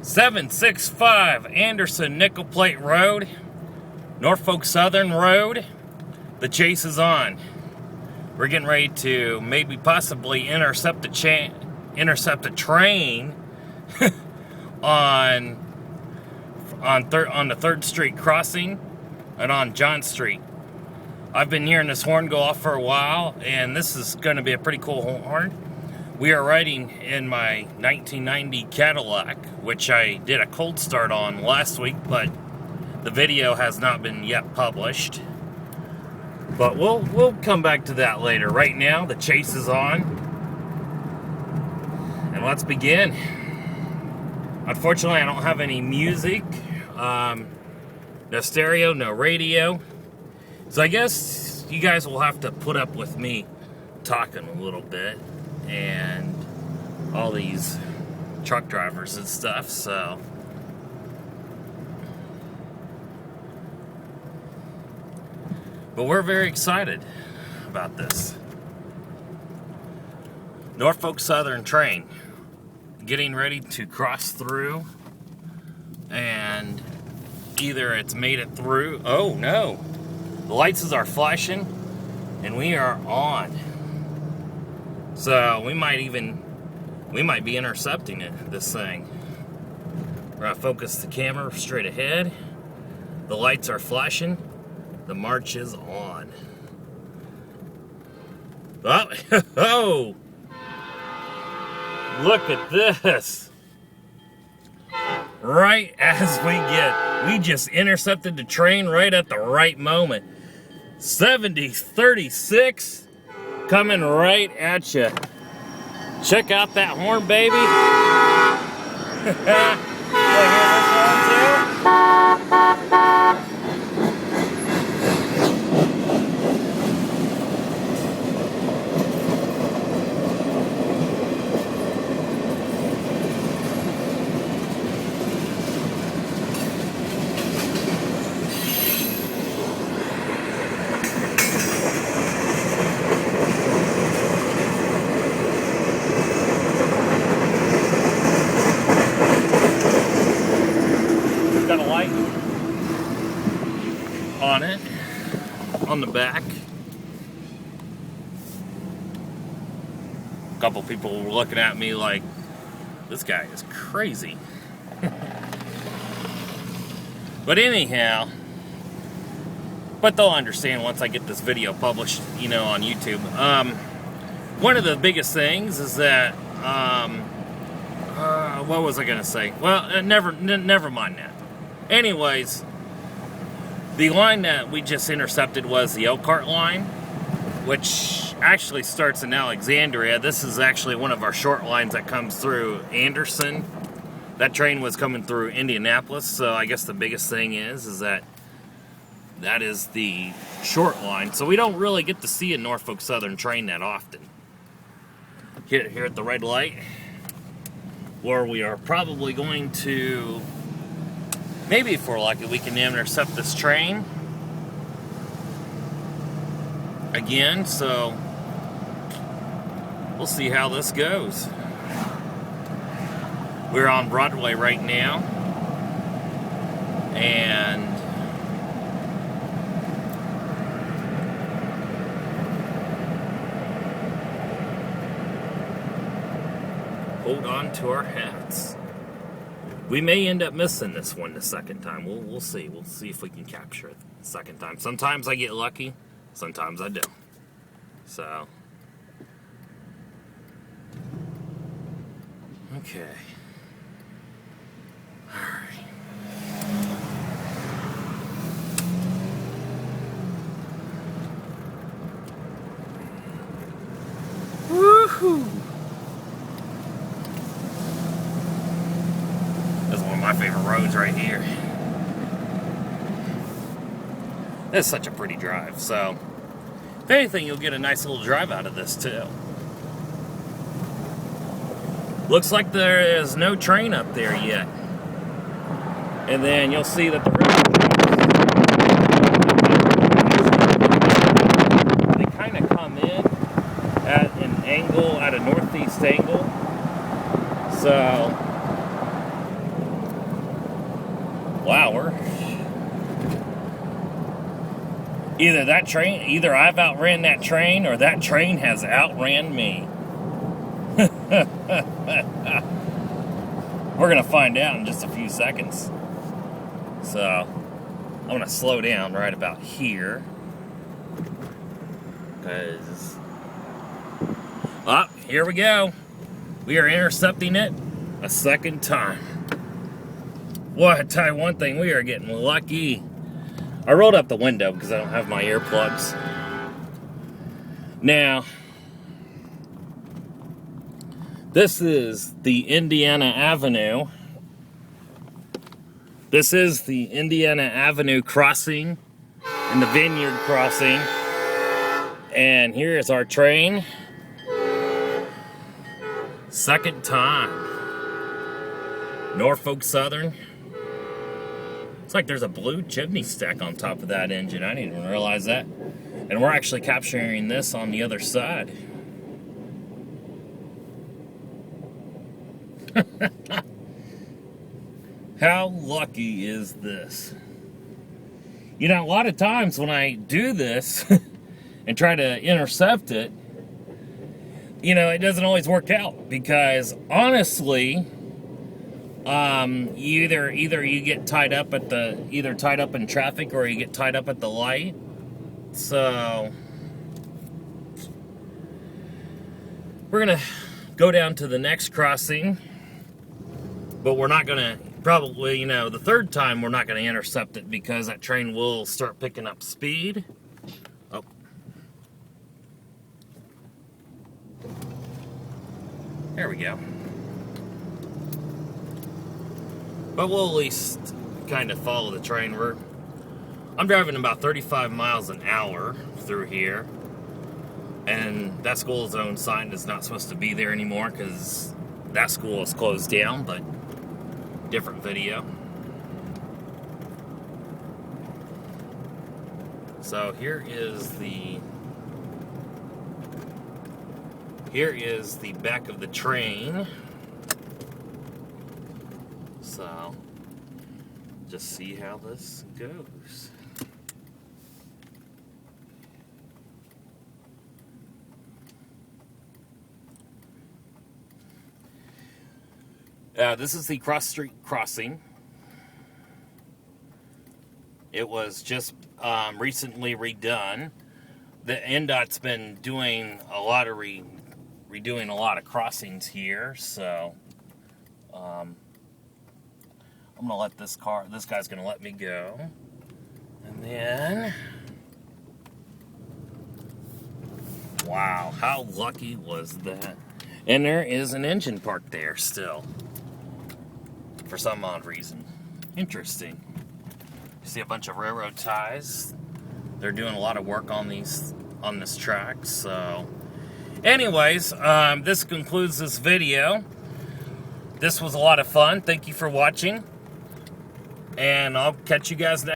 765 Anderson Nickel Plate Road, Norfolk Southern Road. The chase is on. We're getting ready to maybe possibly intercept a train on the 3rd Street crossing and on John Street. I've been hearing this horn go off for a while, and this is going to be a pretty cool horn. We are riding in my 1990 Cadillac, which I did a cold start on last week, but the video has not been yet published. But we'll come back to that later. Right now, the chase is on, and let's begin. Unfortunately, I don't have any music, no stereo, no radio. So I guess you guys will have to put up with me talking a little bit and all these truck drivers and stuff, so but we're very excited about this. Norfolk Southern train getting ready to cross through, and either it's made it through. Oh no, the lights are flashing and we are on. So we might be intercepting this thing. We're gonna focus the camera straight ahead. The lights are flashing. The march is on. Oh, look at this. Right as we just intercepted the train right at the right moment. 7036 coming right at you. Check out that horn, baby. You hear this one too? On it, on the back. A couple people were looking at me like, this guy is crazy. But anyhow, but they'll understand once I get this video published, on YouTube. One of the biggest things is that, what was I gonna say? Well, never mind that. Anyways, the line that we just intercepted was the Elkhart line, which actually starts in Alexandria. This is actually one of our short lines that comes through Anderson. That train was coming through Indianapolis, so I guess the biggest thing is that is the short line. So we don't really get to see a Norfolk Southern train that often. Here at the red light, where we are probably going to, maybe if we're lucky, we can intercept this train again, so we'll see how this goes. We're on Broadway right now, and hold on to our hats. We may end up missing this one the second time. We'll see. We'll see if we can capture it the second time. Sometimes I get lucky, sometimes I don't. So, okay. Alright. Woohoo! My favorite roads right here. This is such a pretty drive, so if anything, you'll get a nice little drive out of this too. Looks like there is no train up there yet, and then you'll see that the road, they kind of come in at an angle, at a northeast angle, so Wow, either I've outran that train or that train has outran me. We're gonna find out in just a few seconds. So I'm gonna slow down right about here, because here we go. We are intercepting it a second time. Well, I tell you one thing, we are getting lucky. I rolled up the window because I don't have my earplugs. Now, this is the Indiana Avenue. This is the Indiana Avenue crossing and the Vineyard crossing. And here is our train. Second time. Norfolk Southern. It's like there's a blue chimney stack on top of that engine. I didn't even realize that. And we're actually capturing this on the other side. How lucky is this? You know, a lot of times when I do this and try to intercept it, you know, it doesn't always work out, because honestly, either you get tied up at tied up in traffic, or you get tied up at the light. So we're gonna go down to the next crossing, but we're not gonna, probably, you know, the third time we're not gonna intercept it, because that train will start picking up speed. Oh. There we go. But we'll at least kind of follow the train. I'm driving about 35 miles an hour through here. And that school zone sign is not supposed to be there anymore, because that school is closed down, but different video. So here is the back of the train. So, just see how this goes. This is the cross street crossing. It was just recently redone. The NDOT's been doing a lot of redoing a lot of crossings here, so I'm gonna let this guy's gonna let me go. And then, wow, how lucky was that? And there is an engine parked there still, for some odd reason. Interesting. You see a bunch of railroad ties. They're doing a lot of work on this track. So, anyways, this concludes this video. This was a lot of fun. Thank you for watching, and I'll catch you guys next.